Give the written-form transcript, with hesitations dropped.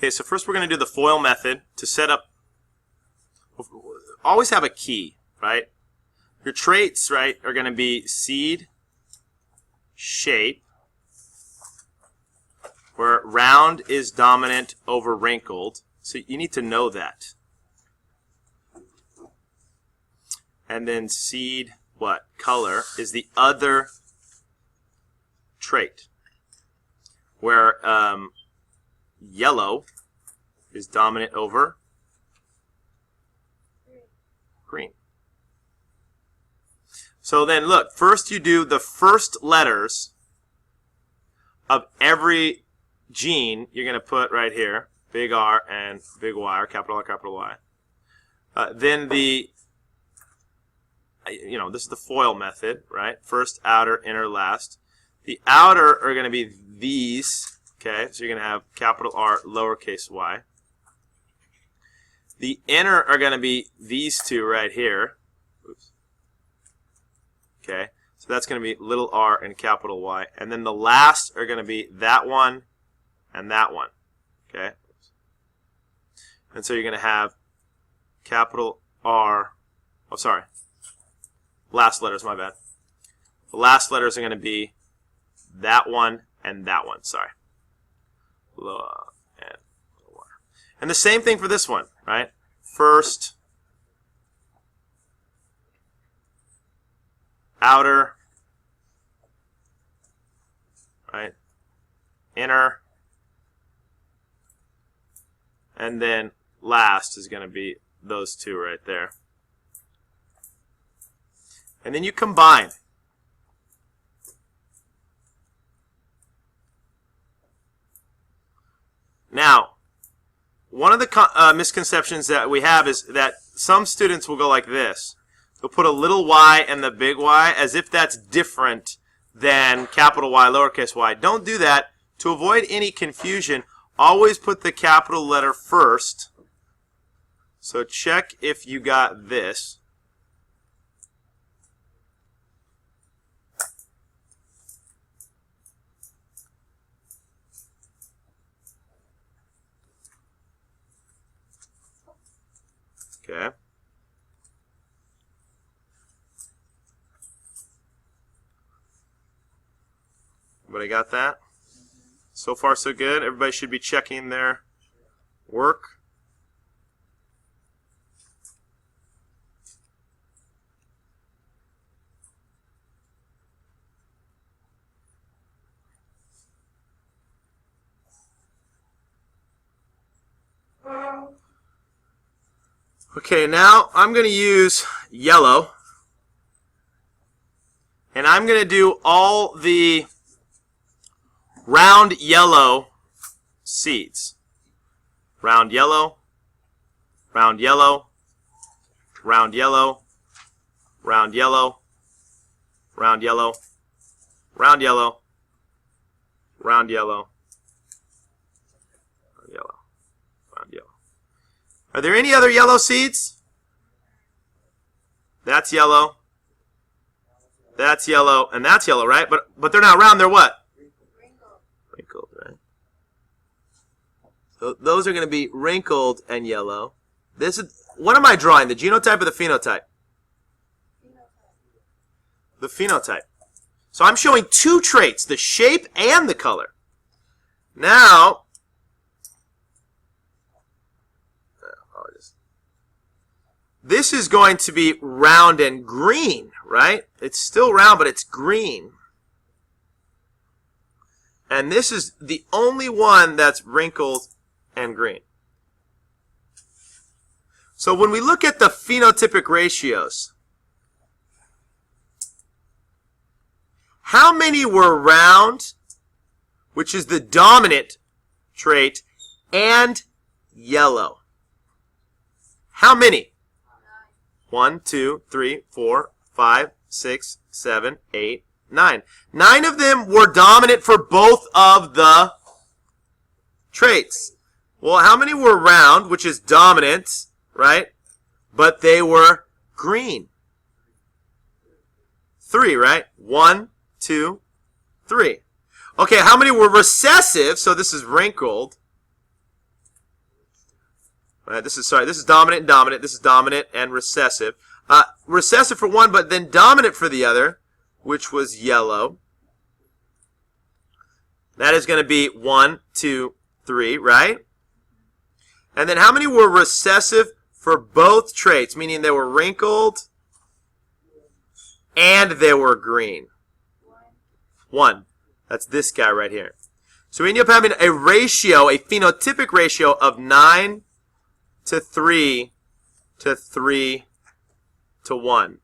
Okay, so first we're going to do the FOIL method to set up. Always have a key, right? Your traits, right, are going to be seed, shape, where round is dominant over wrinkled. So you need to know that. And then seed, what? Color is the other trait, where yellow is dominant over green. So then look, first you do the first letters of every gene. You're going to put right here, big R and big Y, or capital R, capital Y. Then the, this is the FOIL method, right? First, outer, inner, last. The outer are going to be these, okay? So you're going to have capital R, lowercase y. The inner are going to be these two right here. Oops. Okay, so that's going to be little r and capital Y. And then the last are going to be that one and that one. Okay? And so you're going to have capital R, oh sorry, last letters, my bad. The last letters are going to be that one and that one, sorry. And the same thing for this one, right? First, outer, right? Inner, and then last is going to be those two right there. And then you combine. Now, one of the misconceptions that we have is that some students will go like this. They'll put a little y and the big Y as if that's different than capital Y, lowercase y. Don't do that. To avoid any confusion, always put the capital letter first. So check if you got this. Okay. Everybody got that? So far, so good. Everybody should be checking their work. Okay, now I'm going to use yellow, and I'm going to do all the round yellow seeds. Round yellow, round yellow, round yellow, round yellow, round yellow, round yellow, round yellow, round yellow, round yellow. Are there any other yellow seeds? That's yellow. That's yellow, and that's yellow, right? But they're not round, they're what? Wrinkled, right? So those are going to be wrinkled and yellow. This is, what am I drawing? The genotype or the phenotype? The phenotype. So I'm showing two traits, the shape and the color. Now, this is going to be round and green, right? It's still round, but it's green. And this is the only one that's wrinkled and green. So when we look at the phenotypic ratios, how many were round, which is the dominant trait, and yellow? How many? 1, 2, 3, 4, 5, 6, 7, 8, 9. 9 of them were dominant for both of the traits. Well, how many were round, which is dominant, right? But they were green. 3, right? 1, 2, 3. Okay, how many were recessive? So this is wrinkled. This is dominant and dominant. This is dominant and recessive. Recessive for one, but then dominant for the other, which was yellow. That is going to be 1, 2, 3, right? And then how many were recessive for both traits, meaning they were wrinkled and they were green? 1. That's this guy right here. So we end up having a ratio, a phenotypic ratio of 9 to 3 to 3 to 1.